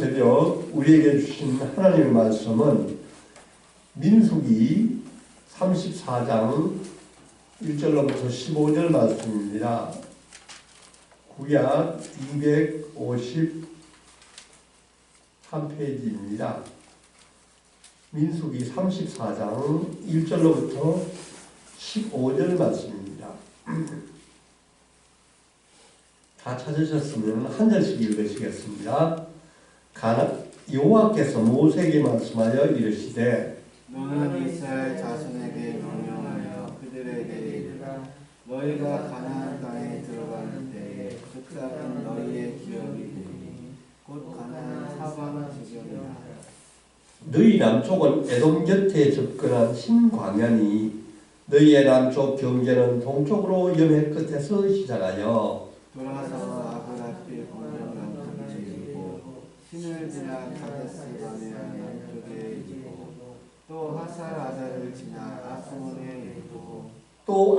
새벽 우리에게 주신 하나님의 말씀은 민수기 34장 1절로부터 15절 말씀입니다. 구약 253페이지입니다. 민수기 34장 1절로부터 15절 말씀입니다. 다 찾으셨으면 한 절씩 읽으시겠습니다. 여호와께서 모세에게 말씀하여 이르시되 너는 이스라엘 자손에게 명령하여 그들에게 이르라. 너희가 가나안 땅에 들어가는 때에 그 땅은 너희의 기업이 되니 곧 가나안 사방 지경이라. 너희 남쪽은 에돔 곁에 접근한 신광야니 너희의 남쪽 경계는 동쪽으로 여매 끝에서 시작하여 돌아서 아브라필 공명강 동쪽이고 신을 지나 카데스 바네아 남쪽에 이르고 또 하살 아다를 지나 아스몬에 이르고 또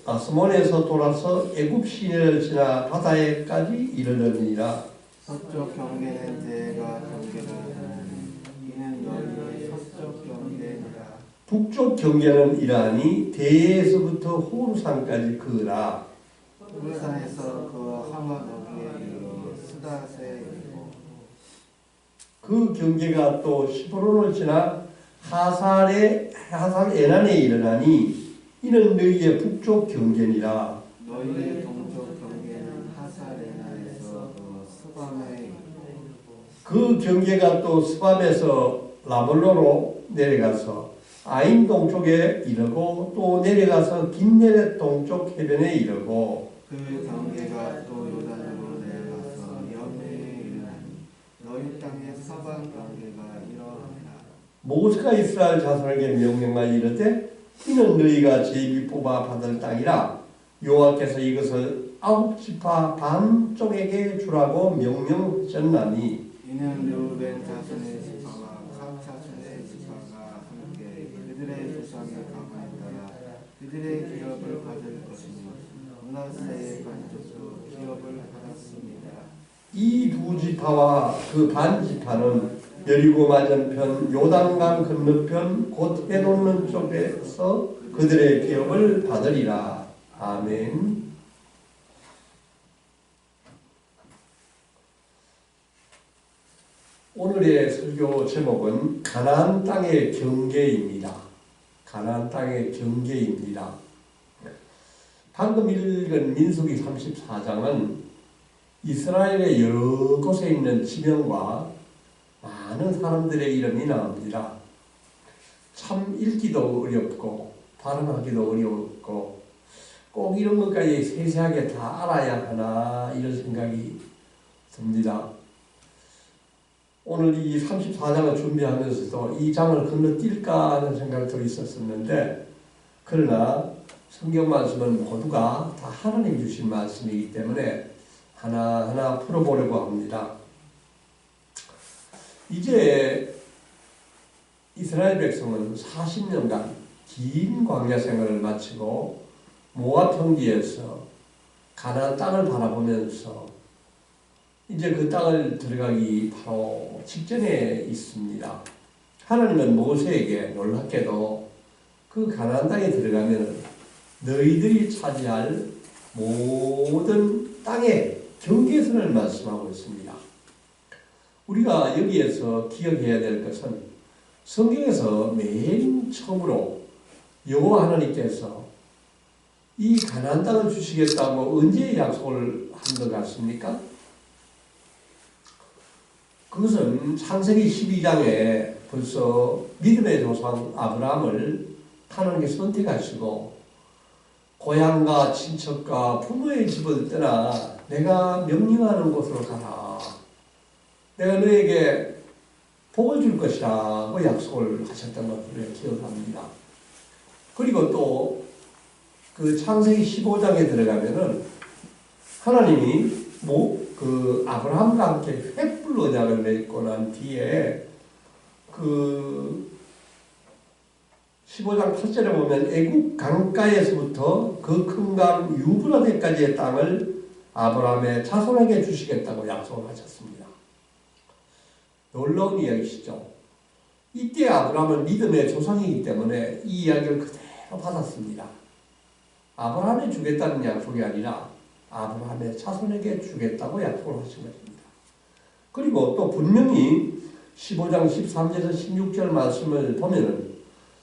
아스몬에서 돌아서 애굽 시내를 지나 바다에까지 이르느니라. 서쪽 경계는 대가 경계가 되니 이는 너희의 서쪽 경계니라. 북쪽 경계는 이러하니 대에서부터 호르산까지 그으라. 호르산에서 그 하마노기에 이르러 스닷에 이르고 그 경계가 또 시브론을 지나 하살 에난에 이르나니 이는 너희의 북쪽 경계니라. 너희의 동쪽 경계는 하살 에난에서 그 스밤에 이르고 그 경계가 또 스밤에서 라블로로 내려가서 아인 동쪽에 이르고 또 내려가서 긴네렛 동쪽 해변에 이르고 그 경계가 또 요단으로 내려가서 여매에 이르나니 너희 땅의 서방 경계가 이러하니라. 모세가 이스라엘 자손에게 명령하여 이르되 이는 너희가 제비 뽑아 받을 땅이라. 여호와께서 이것을 9지파 반쪽에게 주라고 명령하셨나니 이는 르우벤 자손의 지파와 각 자손의 지파가 함께 그들의 조상의 가문에 따라 그들의 기업을 받을 것이니 므낫세의 반쪽도 기업을 받았습니다. 이 두 지파와 그 반 지파는 여리고 맞은편 요단강 건너편 곧 해놓는 쪽에서 그들의 기업을 받으리라. 아멘. 오늘의 설교 제목은 가나안 땅의 경계입니다. 가나안 땅의 경계입니다. 방금 읽은 민수기 34장은 이스라엘의 여러 곳에 있는 지명과 많은 사람들의 이름이 나옵니다. 참 읽기도 어렵고 발음하기도 어렵고 꼭 이런 것까지 세세하게 다 알아야 하나 이런 생각이 듭니다. 오늘 이 34장을 준비하면서도 이 장을 건너뛸까 하는 생각도 있었었는데 그러나 성경 말씀은 모두가 다 하나님 주신 말씀이기 때문에 하나하나 풀어보려고 합니다. 이제 이스라엘 백성은 40년간 긴 광야 생활을 마치고 모압 평지에서 가나안 땅을 바라보면서 이제 그 땅을 들어가기 바로 직전에 있습니다. 하나님은 모세에게 놀랍게도 그 가나안 땅에 들어가면 너희들이 차지할 모든 땅의 경계선을 말씀하고 있습니다. 우리가 여기에서 기억해야 될 것은 성경에서 맨 처음으로 여호와 하나님께서 이 가나안 땅을 주시겠다고 언제 약속을 한 것 같습니까? 그것은 창세기 12장에 벌써 믿음의 조상 아브라함을 하나님께 선택하시고 고향과 친척과 부모의 집을 떠나 내가 명령하는 곳으로 가라. 내가 너에게 복을 줄 것이라고 약속을 하셨던 것을 기억합니다. 그리고 또 그 창세기 15장에 들어가면은 하나님이 그 아브라함과 함께 횃불 언약을 맺고 난 뒤에 그 15장 8절에 보면 애국 강가에서부터 그 큰 강 유브라데까지의 땅을 아브라함의 자손에게 주시겠다고 약속을 하셨습니다. 놀라운 이야기시죠. 이때 아브라함은 믿음의 조상이기 때문에 이 이야기를 그대로 받았습니다. 아브라함에 주겠다는 약속이 아니라 아브라함의 자손에게 주겠다고 약속을 하신 것입니다. 그리고 또 분명히 15장 13절에서 16절 말씀을 보면은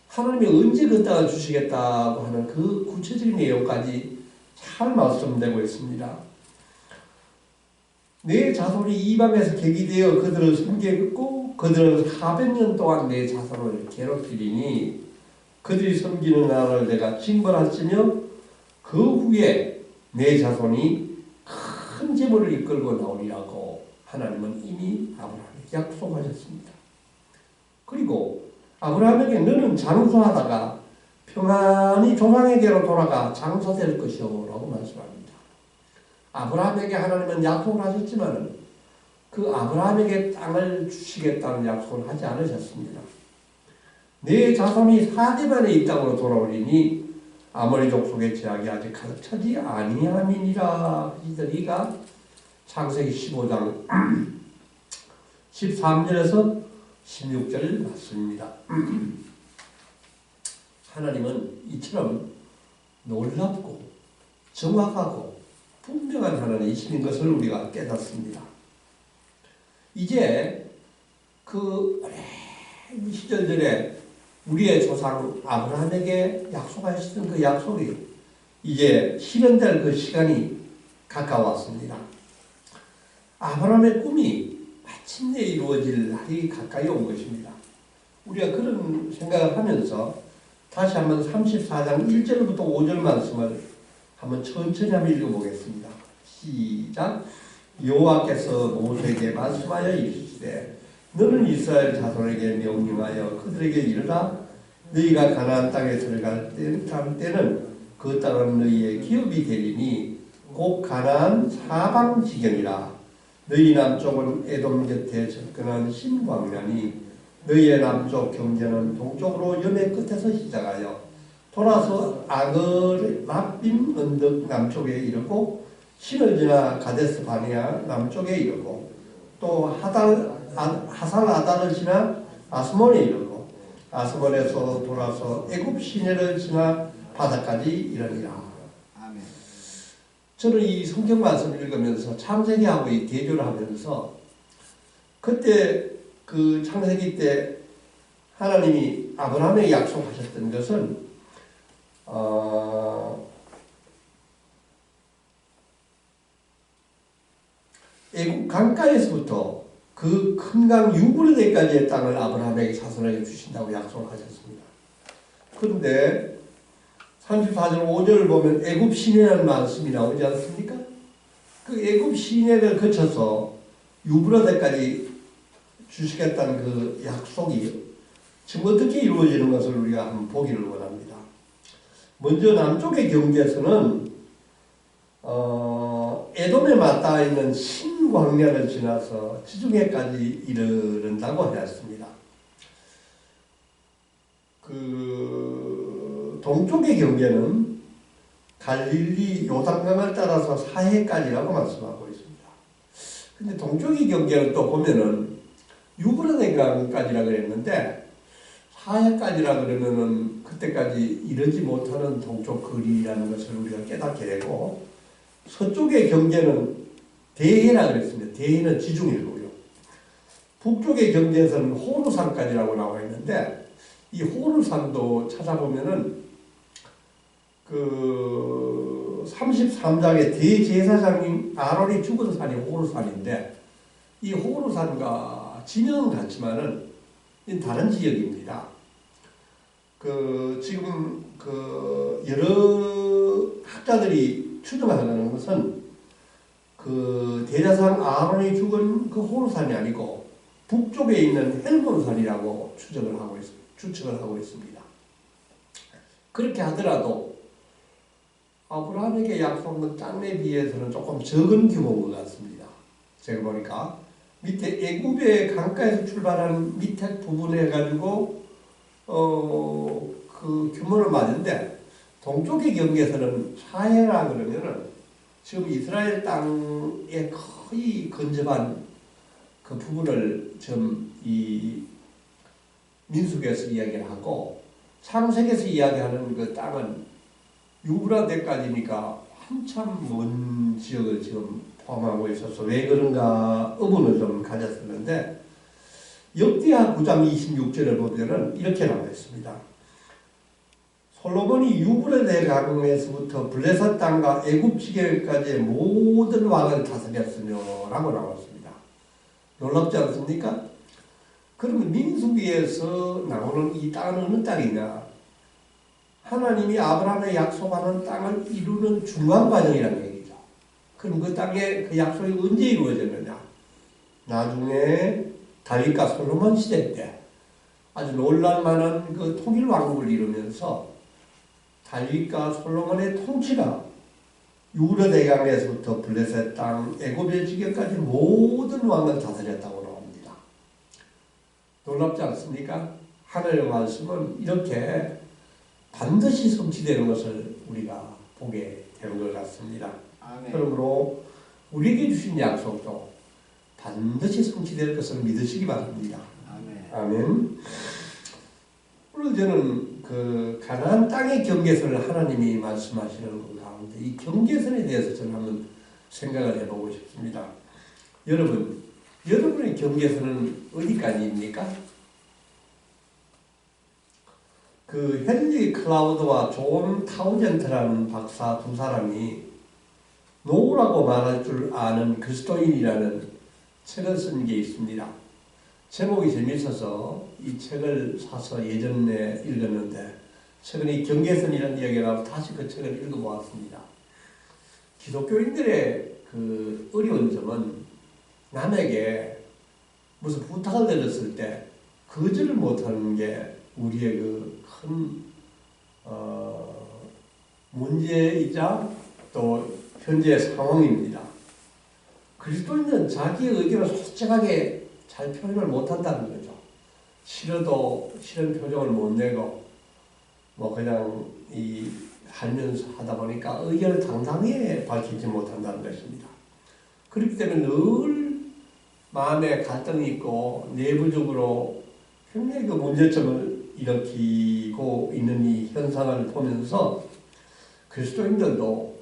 하나님이 언제 그 땅을 주시겠다고 하는 그 구체적인 내용까지 잘 말씀되고 있습니다. 내 자손이 이방에서 객이되어 그들을 섬기고 그들은 400년 동안 내 자손을 괴롭히리니 그들이 섬기는 나라를 내가 징벌하시며 그 후에 내 자손이 큰 재물을 이끌고 나오리라고 하나님은 이미 아브라함에게 약속하셨습니다. 그리고 아브라함에게 너는 장수하다가 평안히 조상에게로 돌아가 장수될 것이오 라고 말씀합니다. 아브라함에게 하나님은 약속을 하셨지만 그 아브라함에게 땅을 주시겠다는 약속을 하지 않으셨습니다. 내 자손이 4대만에 이 땅으로 돌아오리니 아모리 족속의 제약이 아직 가득 차지 아니함이니라 하시더니가 창세기 15장 13절에서 16절 말씀입니다. 하나님은 이처럼 놀랍고 정확하고 분명한 하나님이신 것을 우리가 깨닫습니다. 이제 그 오랜 시절들에 우리의 조상 아브라함에게 약속하셨던 그 약속이 이제 실현될 그 시간이 가까웠습니다. 아브라함의 꿈이 마침내 이루어질 날이 가까이 온 것입니다. 우리가 그런 생각을 하면서 다시 한번 34장 1절부터 5절 말씀을 한번 천천히 한번 읽어보겠습니다. 시작. 여호와께서 모세에게 말씀하여 이르시되 너는 이스라엘 자손에게 명령하여 그들에게 이르라 너희가 가나안 땅에 들어갈 때는 그 땅은 너희의 기업이 되리니 곧 가나안 사방 지경이라 너희 남쪽은 에돔 곁에 접근한 신광야니 너희의 남쪽 경계는 동쪽으로 염해 끝에서 시작하여 돌아서 아글 랍빔 언덕 남쪽에 이르고 신을 지나 가데스 바네아 남쪽에 이르고 또 하살 아달을 지나 아스몬에 이르고 아스몬에서 돌아서 애굽 시내를 지나 바다까지 이르니라. 아멘. 저는 이 성경 말씀을 읽으면서 창세기하고 이 대조를 하면서 그때 그 창세기 때 하나님이 아브라함에게 약속하셨던 것은 애굽 강가에서부터 그 큰 강 유브라데까지의 땅을 아브라함에게 자손에게 주신다고 약속하셨습니다. 그런데 34절 5절을 보면 애굽 시내라는 말씀이 나오지 않습니까? 그 애굽 시내를 거쳐서 유브라데까지 주시겠다는 그 약속이 지금 어떻게 이루어지는 것을 우리가 한번 보기를 원합니다. 먼저 남쪽의 경계에서는 에돔에 맞닿아 있는 신광야를 지나서 지중해까지 이르른다고 하였습니다. 그 동쪽의 경계는 갈릴리 요단강을 따라서 사해까지라고 말씀하고 있습니다. 근데 동쪽의 경계를 또 보면은 유브라데 강까지라 그랬는데 사해까지라 그러면은 그때까지 이르지 못하는 동쪽 거리라는 것을 우리가 깨닫게 되고 서쪽의 경계는 대해라 그랬습니다. 대해는 지중해고요. 북쪽의 경계에서는 호르산까지라고 나와 있는데 이 호르산도 찾아보면은 그 33장의 대제사장인 아론이 죽은 산이 호르산인데 이 호르산과 지명은 같지만은 다른 지역입니다. 그 지금 그 여러 학자들이 추정하는 것은 그 대제사장 아론이 죽은 그 호르산이 아니고 북쪽에 있는 헬몬산이라고 추측을 하고 있습니다. 그렇게 하더라도 아브라함에게 약속한 땅에 비해서는 조금 적은 규모인 것 같습니다. 제가 보니까 밑에 애굽의 강가에서 출발한 밑에 부분에 가지고 그 규모는 맞는데 동쪽의 경계에서는 사해라 그러면은 지금 이스라엘 땅에 거의 근접한 그 부분을 좀 이 민수기에서 이야기를 하고 창세기에서 이야기하는 그 땅은 유브라데까지니까 한참 먼 지역을 지금 포함하고 있어서 왜 그런가 의문을 좀 가졌었는데 역대하 9장 26절을 보면은 이렇게 나와 있습니다. 솔로몬이 유브라데 강에서부터 블레셋 땅과 애굽 지경까지의 모든 왕을 다스렸으며 라고 나왔습니다. 놀랍지 않습니까? 그러면 민수기에서 나오는 이 땅은 어느 땅이냐? 하나님이 아브라함에 약속하는 땅을 이루는 중간 과정이라는 얘기죠. 그럼 그 땅에 그 약속이 언제 이루어졌느냐? 나중에 다윗과 솔로몬 시대 때 아주 놀랄만한 그 통일 왕국을 이루면서 다윗과 솔로몬의 통치가 유브라데강에서부터 블레셋 땅, 애굽의 지경까지 모든 왕을 다스렸다고 나옵니다. 놀랍지 않습니까? 하나님의 말씀은 이렇게 반드시 성취되는 것을 우리가 보게 되는 것 같습니다. 아멘. 그러므로 우리에게 주신 약속도 반드시 성취될 것을 믿으시기 바랍니다. 아멘. 아멘. 오늘 저는 그 가나안 땅의 경계선을 하나님이 말씀하시는 것 가운데 이 경계선에 대해서 저는 한번 생각을 해보고 싶습니다. 여러분의 경계선은 어디까지입니까? 그 헨리 클라우드와 존 타우젠트라는 박사 두 사람이 노라고 말할 줄 아는 그리스도인이라는 책을 쓴 게 있습니다. 제목이 재밌어서 이 책을 사서 예전에 읽었는데 최근에 경계선이라는 이야기라고 다시 그 책을 읽어보았습니다. 기독교인들의 그 어려운 점은 남에게 무슨 부탁을 드렸을 때 거절을 못하는 게 우리의 그 큰 문제이자 또 현재의 상황입니다. 그리스도인은 자기의 의견을 솔직하게 잘 표현을 못한다는 거죠. 싫어도 싫은 표정을 못 내고 뭐 그냥 하면서 하다 보니까 의견을 당당히 밝히지 못한다는 것입니다. 그렇기 때문에 늘 마음에 갈등이 있고 내부적으로 굉장히 그 문제점을 일으키고 있는 이 현상을 보면서 그리스도인들도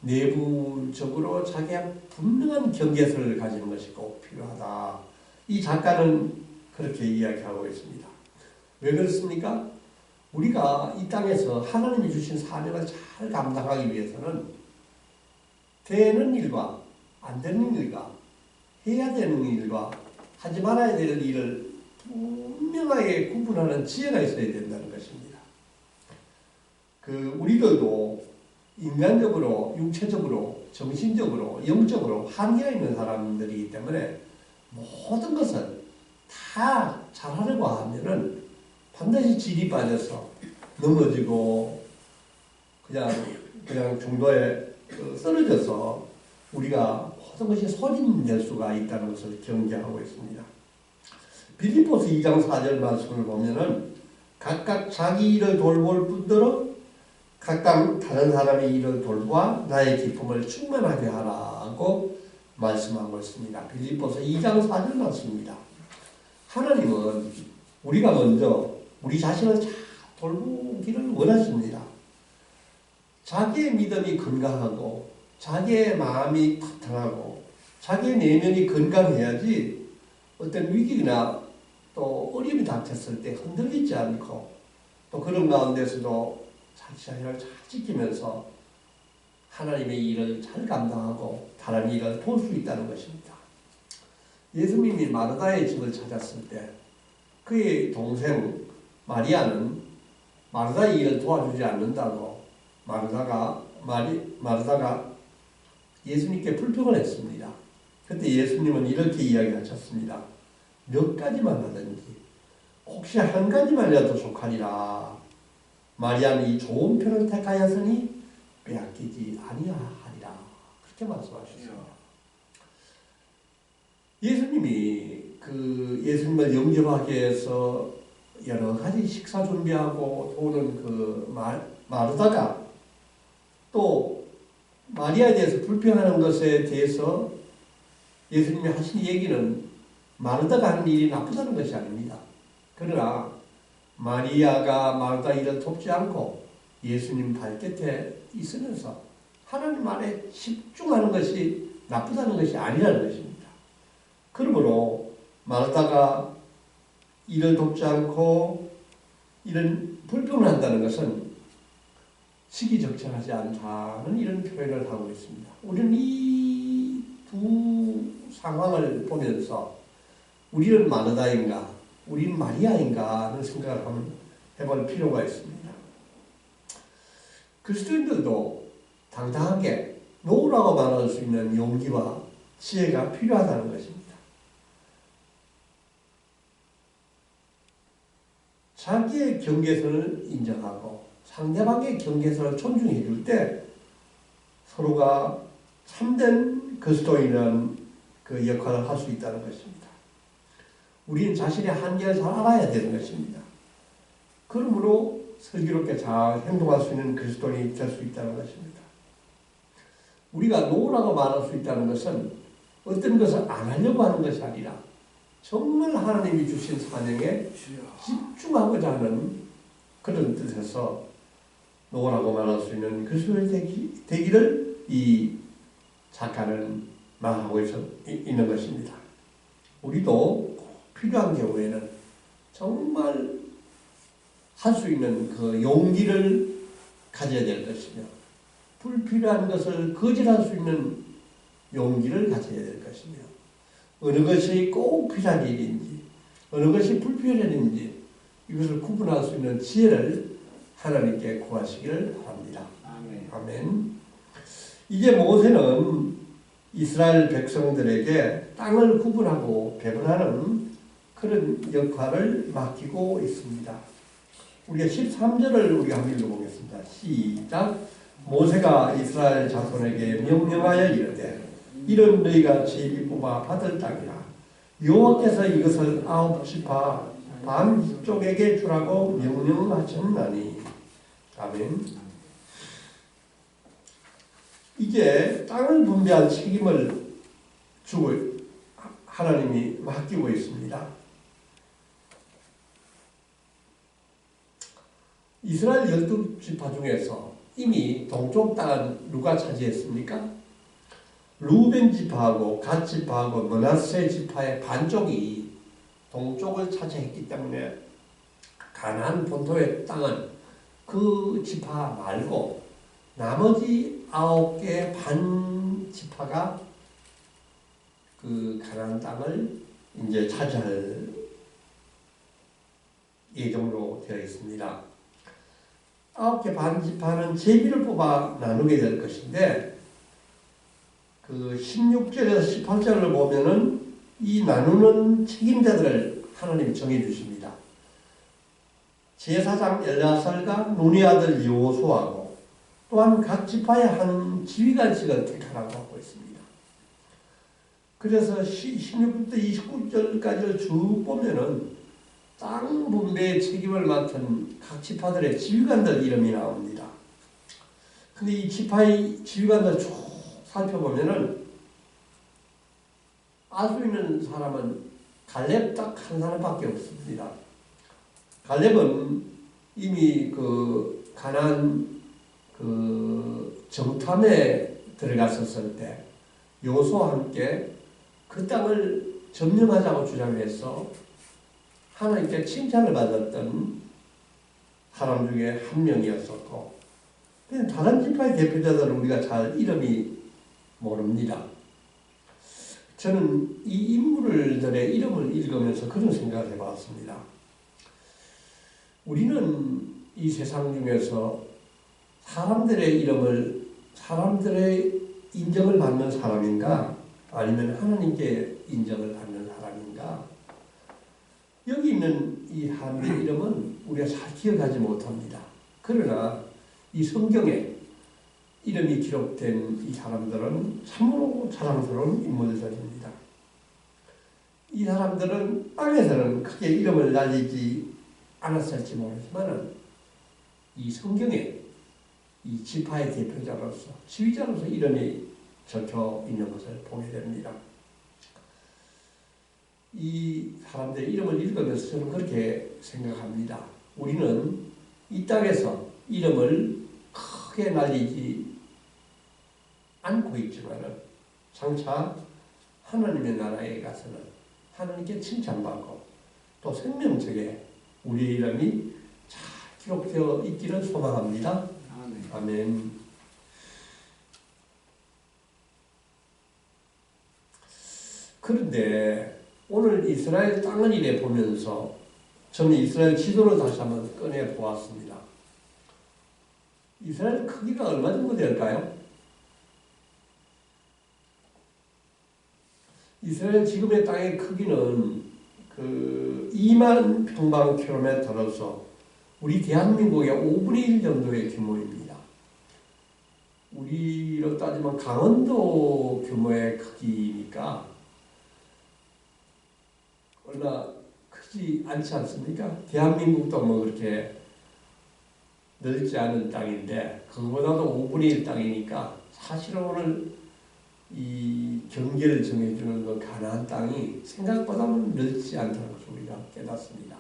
내부적으로 자기의 분명한 경계선을 가지는 것이 꼭 필요하다. 이 작가는 그렇게 이야기하고 있습니다. 왜 그렇습니까? 우리가 이 땅에서 하나님이 주신 사명을 잘 감당하기 위해서는 되는 일과 안 되는 일과 해야 되는 일과 하지 말아야 될 일을 분명하게 구분하는 지혜가 있어야 된다는 것입니다. 우리들도 인간적으로, 육체적으로, 정신적으로, 영적으로 한계가 있는 사람들이기 때문에 모든 것을 다 잘하려고 하면은 반드시 질이 빠져서 넘어지고 그냥 중도에 쓰러져서 우리가 모든 것이 소진될 수가 있다는 것을 경계하고 있습니다. 빌립보서 2장 4절 말씀을 보면은 각각 자기 일을 돌볼 뿐더러 각각 다른 사람의 일을 돌보아 나의 기쁨을 충만하게 하라고 말씀하고 있습니다. 빌립보서 2장 4절 말씀입니다. 하나님은 우리가 먼저 우리 자신을 잘 돌보기를 원하십니다. 자기의 믿음이 건강하고 자기의 마음이 탄탄하고 자기의 내면이 건강해야지 어떤 위기나 또 어려움이 닥쳤을 때 흔들리지 않고 또 그런 가운데서도 자기 자신을 잘 지키면서 하나님의 일을 잘 감당하고 다른 일을 도울 수 있다는 것입니다. 예수님이 마르다의 집을 찾았을 때 그의 동생 마리아는 마르다의 일을 도와주지 않는다고 마르다가 예수님께 불평을 했습니다. 그때 예수님은 이렇게 이야기하셨습니다. 몇 가지만 하든지 혹시 한 가지만이라도 속하리라. 마리아는 이 좋은 편을 택하였으니 빼앗기지 아니하리라. 그렇게 말씀하셨습니다. 예수님이 예수님을 영접하기 위해서 여러 가지 식사 준비하고 또는 마르다가 또 마리아에 대해서 불평하는 것에 대해서 예수님이 하신 얘기는 마르다가 하는 일이 나쁘다는 것이 아닙니다. 그러나 마리아가 마르다 일을 돕지 않고 예수님 발곁에 있으면서 하나님 안에 집중하는 것이 나쁘다는 것이 아니라는 것입니다. 그러므로 마르다가 일을 돕지 않고 이런 불평을 한다는 것은 시기적절하지 않다는 이런 표현을 하고 있습니다. 우리는 이 두 상황을 보면서 우리는 마르다인가 우리는 마리아인가 하는 생각을 한번 해볼 필요가 있습니다. 그리스도인들도 당당하게 노라고 말할 수 있는 용기와 지혜가 필요하다는 것입니다. 자기의 경계선을 인정하고 상대방의 경계선을 존중해 줄 때 서로가 참된 그리스도인이라는 그 역할을 할 수 있다는 것입니다. 우리는 자신의 한계를 잘 알아야 되는 것입니다. 그러므로 슬기롭게 잘 행동할 수 있는 그리스도인이 될 수 있다는 것입니다. 우리가 노라고 말할 수 있다는 것은 어떤 것을 안 하려고 하는 것이 아니라 정말 하나님이 주신 사명에 집중하고자 하는 그런 뜻에서 노라고 말할 수 있는 그리스도인이 되기를 이 작가는 말하고 있는 것입니다. 우리도 필요한 경우에는 정말 할 수 있는 그 용기를 가져야 될 것이며 불필요한 것을 거절할 수 있는 용기를 가져야 될 것이며 어느 것이 꼭 필요한 일인지 어느 것이 불필요한 일인지 이것을 구분할 수 있는 지혜를 하나님께 구하시기를 바랍니다. 아멘. 이제 모세는 이스라엘 백성들에게 땅을 구분하고 배분하는 그런 역할을 맡기고 있습니다. 우리가 13절을 우리가 한번 읽어보겠습니다. 시작. 모세가 이스라엘 자손에게 명령하여 이르되 이런 너희가 제비 뽑아 받을 땅이라 여호와께서 이것을 9지파 반쪽에게 주라고 명령하셨나니. 아멘. 이제 땅을 분배할 책임을 주고 하나님이 맡기고 있습니다. 이스라엘 12지파 중에서 이미 동쪽 땅은 누가 차지했습니까? 루벤 지파하고 갓 지파하고 므낫세 지파의 반쪽이 동쪽을 차지했기 때문에 가나안 본토의 땅은 그 지파 말고 나머지 9개의 반 지파가 그 가나안 땅을 이제 차지할 예정으로 되어 있습니다. 9개 반 지파는 제비를 뽑아 나누게 될 것인데 그 16절에서 18절을 보면은 이 나누는 책임자들을 하나님이 정해 주십니다. 제사장 엘르아살과 눈의 아들 여호수아하고 또한 각 지파의 한 지휘관직을 택하라고 하고 있습니다. 그래서 16절부터 29절까지를 쭉 보면은 땅 분배의 책임을 맡은 각 지파들의 지휘관들 이름이 나옵니다. 근데 이 지파의 지휘관들 쭉 살펴보면은 알 수 있는 사람은 갈렙 딱 한 사람밖에 없습니다. 갈렙은 이미 그 가나안 그 정탐에 들어갔었을 때 여호수아와 함께 그 땅을 점령하자고 주장해서 하나님께 칭찬을 받았던 사람 중에 한 명이었었고 다른 지파의 대표자들은 우리가 잘 이름이 모릅니다. 저는 이 인물들의 이름을 읽으면서 그런 생각을 해봤습니다. 우리는 이 세상 중에서 사람들의 이름을 사람들의 인정을 받는 사람인가 아니면 하나님께 인정을 받는 사람인가. 여기 있는 이 사람의 이름은 우리가 잘 기억하지 못합니다. 그러나 이 성경에 이름이 기록된 이 사람들은 참으로 자랑스러운 인물들입니다. 이 사람들은 땅에서는 크게 이름을 날리지 않았을지 모르지만 이 성경에 이 지파의 대표자로서 지휘자로서 이름이 적혀 있는 것을 보게 됩니다. 이 사람들의 이름을 읽으면서 저는 그렇게 생각합니다. 우리는 이 땅에서 이름을 크게 날리지 않고 있지만 장차 하나님의 나라에 가서는 하나님께 칭찬받고 또 생명책에 우리의 이름이 잘 기록되어 있기를 소망합니다. 아멘. 그런데 오늘 이스라엘 땅을 이래 보면서 저는 이스라엘 지도를 다시 한번 꺼내 보았습니다. 이스라엘 크기가 얼마 정도 될까요? 이스라엘 지금의 땅의 크기는 2만 평방킬로미터로서 우리 대한민국의 5분의 1 정도의 규모입니다. 우리로 따지면 강원도 규모의 크기니까 얼마 크지 않지 않습니까? 대한민국도 뭐 그렇게 넓지 않은 땅인데 그거보다도 5분의 1 땅이니까 사실은 오늘 이 경계를 정해주는 그 가나안 땅이 생각보다는 넓지 않다는 것을 우리가 깨닫습니다.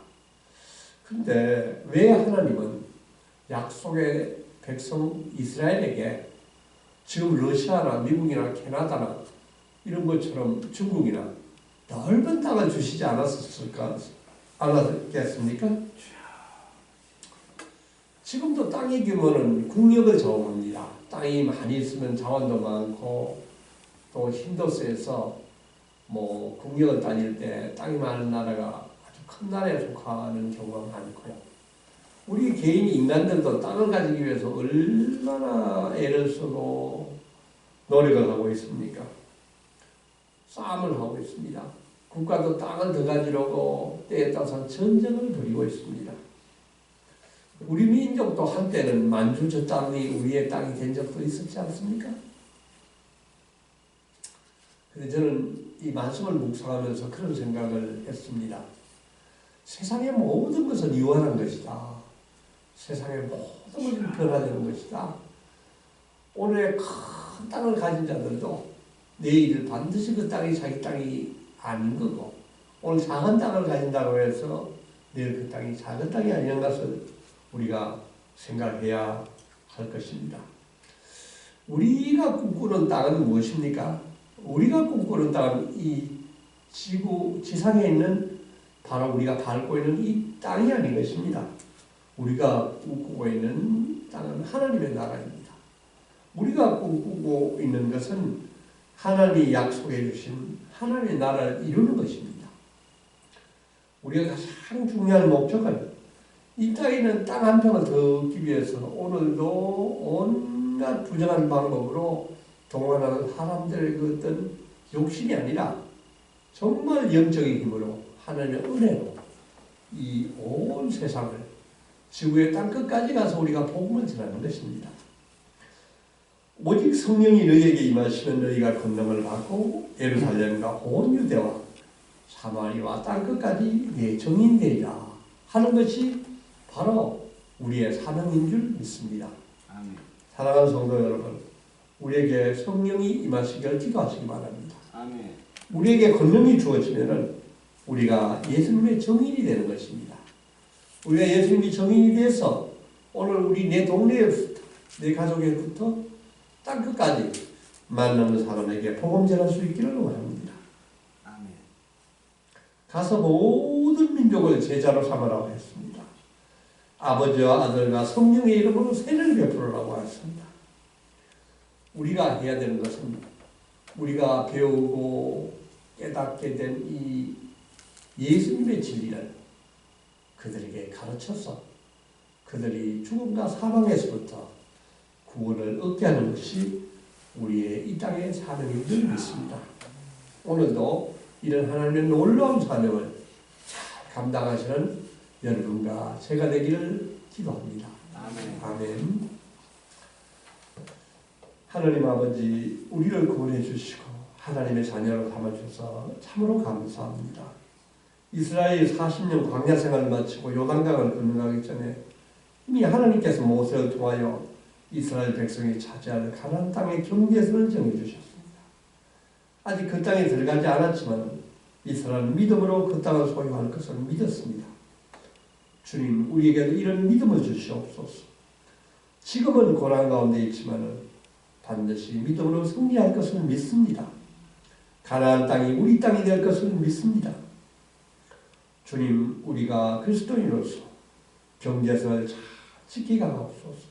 그런데 왜 하나님은 약속의 백성 이스라엘에게 지금 러시아나 미국이나 캐나다나 이런 것처럼 중국이나 넓은 땅을 주시지 않았겠습니까? 지금도 땅의 규모는 국력을 좌우합니다. 땅이 많이 있으면 자원도 많고 또 힘도 세서 뭐 국력을 따질 때 땅이 많은 나라가 아주 큰 나라에 속하는 경우가 많고요. 우리 개인 인간들도 땅을 가지기 위해서 얼마나 애를 쓰고 노력을 하고 있습니까? 싸움을 하고 있습니다. 국가도 땅을 더 가지려고 때에 따라서 전쟁을 벌이고 있습니다. 우리 민족도 한때는 만주 저 땅이 우리의 땅이 된 적도 있었지 않습니까? 그런데 저는 이 말씀을 묵상하면서 그런 생각을 했습니다. 세상의 모든 것은 유한한 것이다. 세상의 모든 것은 변화되는 것이다. 오늘의 큰 땅을 가진 자들도 내일 반드시 그 땅이 자기 땅이 아닌 거고 오늘 작은 땅을 가진다고 해서 내일 그 땅이 작은 땅이 아닌 것을 우리가 생각해야 할 것입니다. 우리가 꿈꾸는 땅은 무엇입니까? 우리가 꿈꾸는 땅은 이 지상에 있는 바로 우리가 밟고 있는 이 땅이 아닌 것입니다. 우리가 꿈꾸고 있는 땅은 하나님의 나라입니다. 우리가 꿈꾸고 있는 것은 하나님이 약속해 주신 하나님의 나라를 이루는 것입니다. 우리가 가장 중요한 목적은 이 땅에 있는 땅 한 평을 더 얻기 위해서 오늘도 온갖 부정한 방법으로 동원하는 사람들의 그 어떤 욕심이 아니라 정말 영적인 힘으로 하나님의 은혜로 이 온 세상을 지구의 땅끝까지 가서 우리가 복음을 전하는 것입니다. 오직 성령이 너희에게 임하시면 너희가 권능을 받고 예루살렘과 온 유대와 사마리아와 땅끝까지 내 증인되리라 하는 것이 바로 우리의 사명인 줄 믿습니다. 아멘. 사랑하는 성도 여러분, 우리에게 성령이 임하시길 기도하시기 바랍니다. 아멘. 우리에게 권능이 주어지면은 우리가 예수님의 증인이 되는 것입니다. 우리가 예수님의 증인이 돼서 오늘 우리 내 동네에부터 내 가족에부터 땅끝까지 만나는 사람에게 복음 전할 수 있기를 원합니다. 아멘. 가서 모든 민족을 제자로 삼으라고 했습니다. 아버지와 아들과 성령의 이름으로 세례를 베풀으라고 했습니다. 우리가 해야 되는 것은 우리가 배우고 깨닫게 된 이 예수님의 진리를 그들에게 가르쳐서 그들이 죽음과 사망에서부터 구원을 얻게 하는 것이 우리의 이 땅의 사명인 줄 믿습니다. 오늘도 이런 하나님의 놀라운 사명을 잘 감당하시는 여러분과 제가 되기를 기도합니다. 아멘. 아멘. 하나님 아버지, 우리를 구원해 주시고 하나님의 자녀로 삼아주셔서 참으로 감사합니다. 이스라엘 40년 광야 생활을 마치고 요단강을 건너가기 전에 이미 하나님께서 모세를 통하여 이스라엘 백성이 차지할 가나안 땅의 경계선을 정해주셨습니다. 아직 그 땅에 들어가지 않았지만 이스라엘은 믿음으로 그 땅을 소유할 것을 믿었습니다. 주님, 우리에게도 이런 믿음을 주시옵소서. 지금은 고난 가운데 있지만 반드시 믿음으로 승리할 것을 믿습니다. 가나안 땅이 우리 땅이 될 것을 믿습니다. 주님, 우리가 그리스도인으로서 경계선을 잘 지키가옵소서.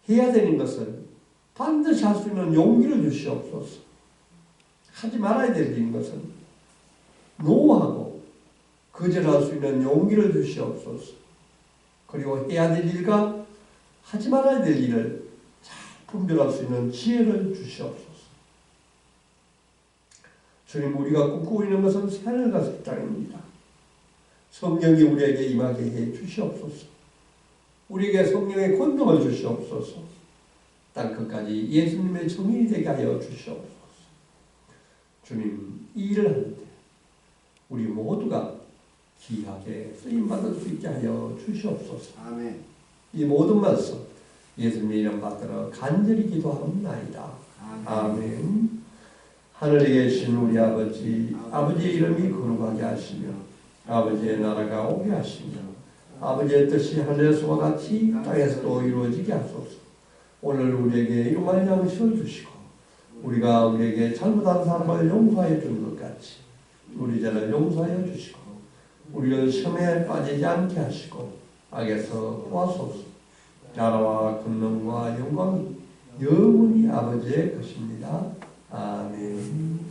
해야 되는 것을 반드시 할 수 있는 용기를 주시옵소서. 하지 말아야 될 것은 노하고 거절할 수 있는 용기를 주시옵소서. 그리고 해야 될 일과 하지 말아야 될 일을 잘 분별할 수 있는 지혜를 주시옵소서. 주님, 우리가 꿈꾸고 있는 것은 새하늘과 새 땅입니다. 성령이 우리에게 임하게 해 주시옵소서. 우리에게 성령의 권능을 주시옵소서. 땅끝까지 예수님의 정인이 되게 하여 주시옵소서. 주님, 이 일을 하는데 우리 모두가 귀하게 쓰임받을 수 있게 하여 주시옵소서. 아멘. 이 모든 말씀 예수님의 이름 받들어 간절히 기도하옵나이다. 아멘. 하늘에 계신 우리 아버지, 아버지의 이름이 거룩하게 하시며 아버지의 나라가 오게 하시며 아버지의 뜻이 하늘에서와 같이 땅에서도 이루어지게 하소서. 오늘 우리에게 일용할 양식을 주시고 우리가 우리에게 잘못한 사람을 용서하여 준 것 같이 우리 죄를 용서하여 주시고 우리를 시험에 빠지지 않게 하시고 악에서 구하소서. 나라와 권능과 영광이 영원히 아버지의 것입니다. 아멘.